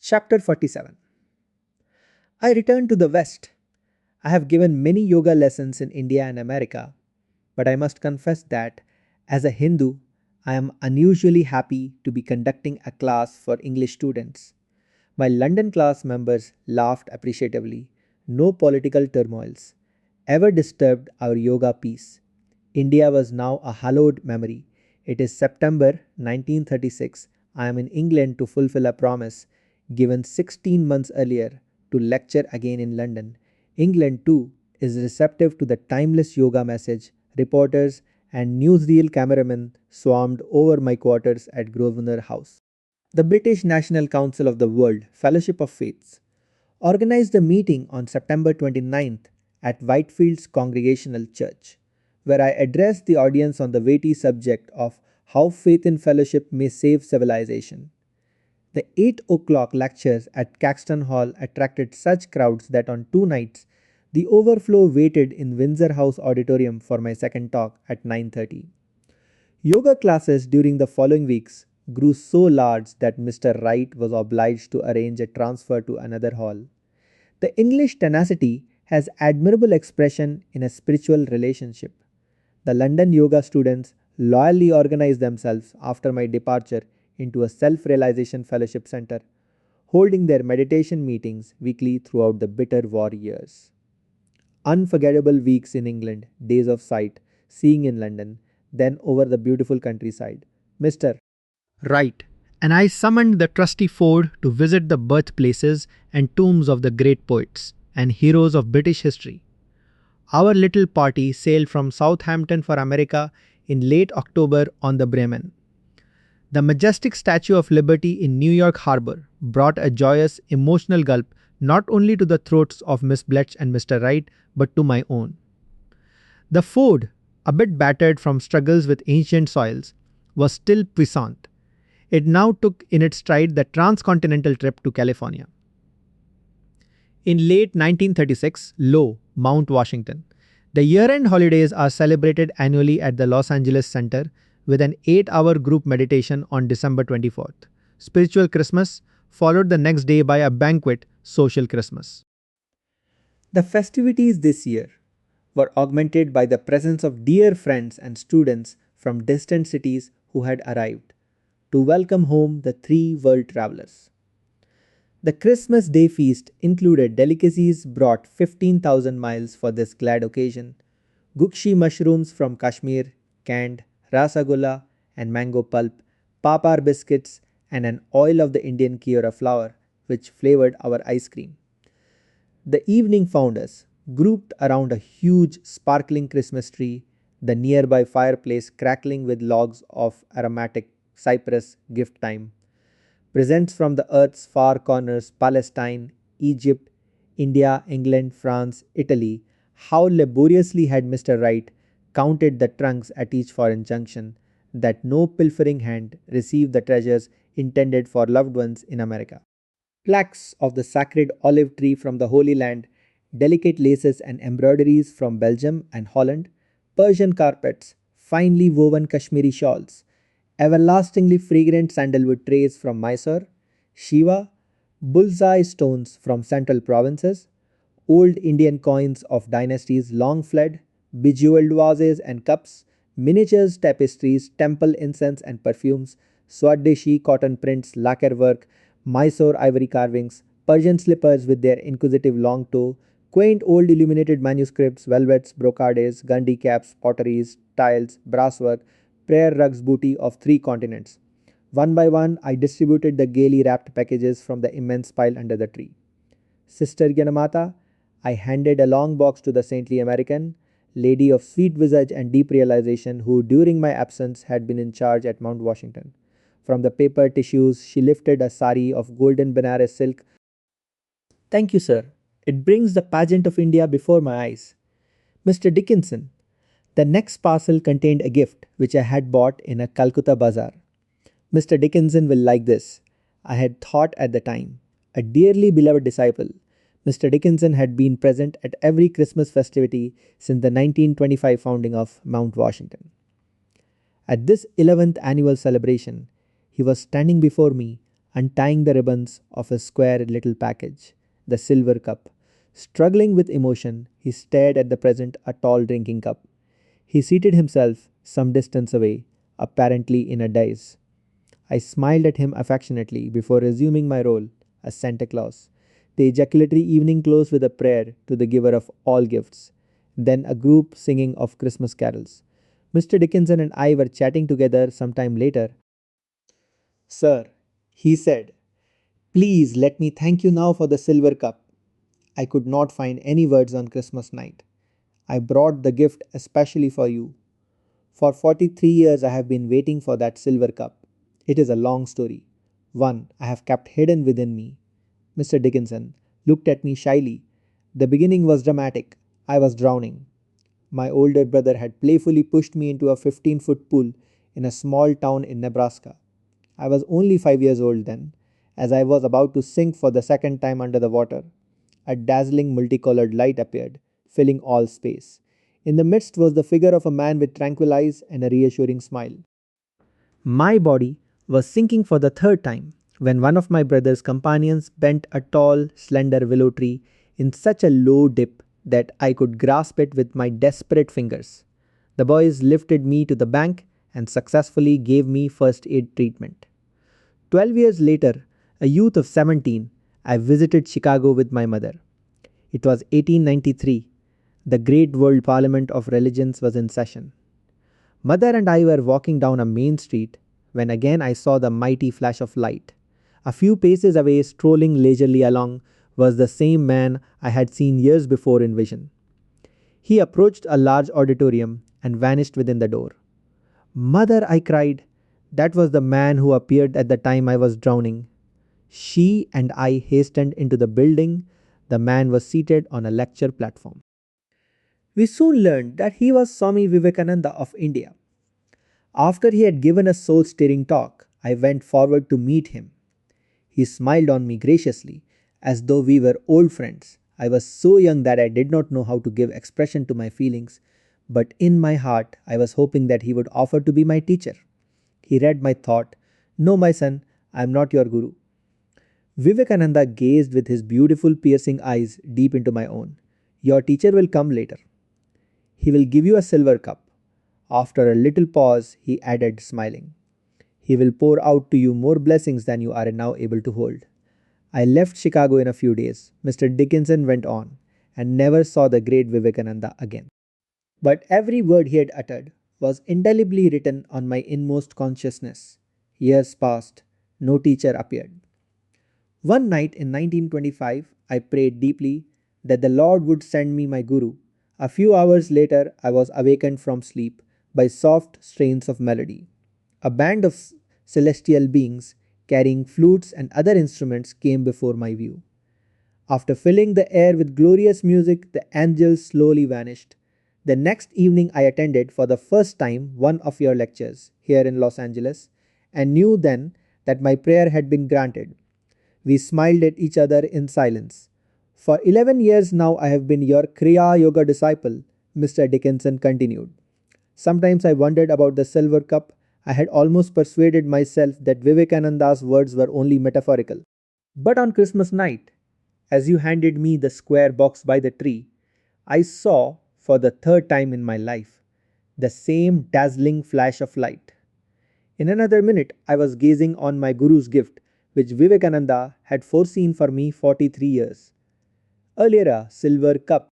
Chapter 47. I returned to the West. I have given many yoga lessons in India and America, but I must confess that, as a Hindu, I am unusually happy to be conducting a class for English students. My London class members laughed appreciatively. No political turmoils ever disturbed our yoga peace. India was now a hallowed memory. It is September 1936. I am in England to fulfill a promise given 16 months earlier to lecture again in London. England, too, is receptive to the timeless yoga message. Reporters and newsreel cameramen swarmed over my quarters at Grosvenor House. The British National Council of the World Fellowship of Faiths organized a meeting on September 29th at Whitefield's Congregational Church, where I addressed the audience on the weighty subject of how faith in fellowship may save civilization. The 8 o'clock lectures at Caxton Hall attracted such crowds that on 2 nights, the overflow waited in Windsor House Auditorium for my second talk at 9:30. Yoga classes during the following weeks grew so large that Mr. Wright was obliged to arrange a transfer to another hall. The English tenacity has admirable expression in a spiritual relationship. The London yoga students loyally organized themselves after my departure into a self-realization fellowship center, holding their meditation meetings weekly throughout the bitter war years. Unforgettable weeks in England, days of sight, seeing in London, then over the beautiful countryside. Mr. Right, and I summoned the trusty Ford to visit the birthplaces and tombs of the great poets and heroes of British history. Our little party sailed from Southampton for America in late October on the Bremen. The majestic Statue of Liberty in New York Harbor brought a joyous, emotional gulp not only to the throats of Miss Bletch and Mr. Wright, but to my own. The Ford, a bit battered from struggles with ancient soils, was still puissant. It now took in its stride the transcontinental trip to California. In late 1936, lo, Mount Washington. The year-end holidays are celebrated annually at the Los Angeles Center with an 8-hour group meditation on December 24th. Spiritual Christmas followed the next day by a banquet, Social Christmas. The festivities this year were augmented by the presence of dear friends and students from distant cities who had arrived to welcome home the 3 world travelers. The Christmas Day feast included delicacies brought 15,000 miles for this glad occasion, gukshi mushrooms from Kashmir, canned, rasagulla and mango pulp, papar biscuits, and an oil of the Indian Kiora flour, which flavored our ice cream. The evening found us grouped around a huge sparkling Christmas tree, the nearby fireplace crackling with logs of aromatic cypress gift time. Presents from the earth's far corners, Palestine, Egypt, India, England, France, Italy. How laboriously had Mr. Wright counted the trunks at each foreign junction, that no pilfering hand received the treasures intended for loved ones in America. Plaques of the sacred olive tree from the Holy Land, delicate laces and embroideries from Belgium and Holland, Persian carpets, finely woven Kashmiri shawls, everlastingly fragrant sandalwood trays from Mysore, Shiva, bullseye stones from central provinces, old Indian coins of dynasties long fled, bejeweled vases and cups, miniatures, tapestries, temple incense and perfumes, Swadeshi cotton prints, lacquer work, Mysore ivory carvings, Persian slippers with their inquisitive long toe, quaint old illuminated manuscripts, velvets, brocades, Gandhi caps, potteries, tiles, brasswork, prayer rugs booty of 3 continents. One by one, I distributed the gaily wrapped packages from the immense pile under the tree. Sister Yanamata, I handed a long box to the saintly American, lady of sweet visage and deep realization, who during my absence had been in charge at Mount Washington. From the paper tissues, she lifted a sari of golden Benares silk. Thank you, sir. It brings the pageant of India before my eyes. Mr. Dickinson, the next parcel contained a gift which I had bought in a Calcutta bazaar. Mr. Dickinson will like this. I had thought at the time. A dearly beloved disciple, Mr. Dickinson had been present at every Christmas festivity since the 1925 founding of Mount Washington. At this 11th annual celebration, he was standing before me, untying the ribbons of his square little package, the silver cup. Struggling with emotion, he stared at the present, a tall drinking cup. He seated himself some distance away, apparently in a daze. I smiled at him affectionately before resuming my role as Santa Claus. The ejaculatory evening closed with a prayer to the giver of all gifts, then a group singing of Christmas carols. Mr. Dickinson and I were chatting together some time later. Sir, he said, please let me thank you now for the silver cup. I could not find any words on Christmas night. I brought the gift especially for you. For 43 years I have been waiting for that silver cup. It is a long story, one I have kept hidden within me. Mr. Dickinson looked at me shyly. The beginning was dramatic. I was drowning. My older brother had playfully pushed me into a 15-foot pool in a small town in Nebraska. I was only 5 years old then. As I was about to sink for the second time under the water, a dazzling multicolored light appeared, filling all space. In the midst was the figure of a man with tranquil eyes and a reassuring smile. My body was sinking for the third time when one of my brother's companions bent a tall, slender willow tree in such a low dip that I could grasp it with my desperate fingers. The boys lifted me to the bank and successfully gave me first aid treatment. 12 years later, a youth of 17, I visited Chicago with my mother. It was 1893. The great world parliament of religions was in session. Mother and I were walking down a main street when again I saw the mighty flash of light. A few paces away, strolling leisurely along, was the same man I had seen years before in vision. He approached a large auditorium and vanished within the door. Mother, I cried, that was the man who appeared at the time I was drowning. She and I hastened into the building. The man was seated on a lecture platform. We soon learned that he was Swami Vivekananda of India. After he had given a soul stirring talk, I went forward to meet him. He smiled on me graciously, as though we were old friends. I was so young that I did not know how to give expression to my feelings, but in my heart I was hoping that he would offer to be my teacher. He read my thought. No, my son, I am not your guru. Vivekananda gazed with his beautiful piercing eyes deep into my own. Your teacher will come later. He will give you a silver cup. After a little pause, he added, smiling, he will pour out to you more blessings than you are now able to hold. I left Chicago in a few days. Mr. Dickinson went on and never saw the great Vivekananda again. But every word he had uttered was indelibly written on my inmost consciousness. Years passed. No teacher appeared. One night in 1925, I prayed deeply that the Lord would send me my Guru. A few hours later, I was awakened from sleep by soft strains of melody. A band of celestial beings carrying flutes and other instruments came before my view. After filling the air with glorious music, the angels slowly vanished. The next evening, I attended for the first time one of your lectures here in Los Angeles and knew then that my prayer had been granted. We smiled at each other in silence. For 11 years now, I have been your Kriya Yoga disciple, Mr. Dickinson continued. Sometimes I wondered about the silver cup. I had almost persuaded myself that Vivekananda's words were only metaphorical. But on Christmas night, as you handed me the square box by the tree, I saw, for the third time in my life, the same dazzling flash of light. In another minute, I was gazing on my Guru's gift, which Vivekananda had foreseen for me 43 years. Earlier, a silver cup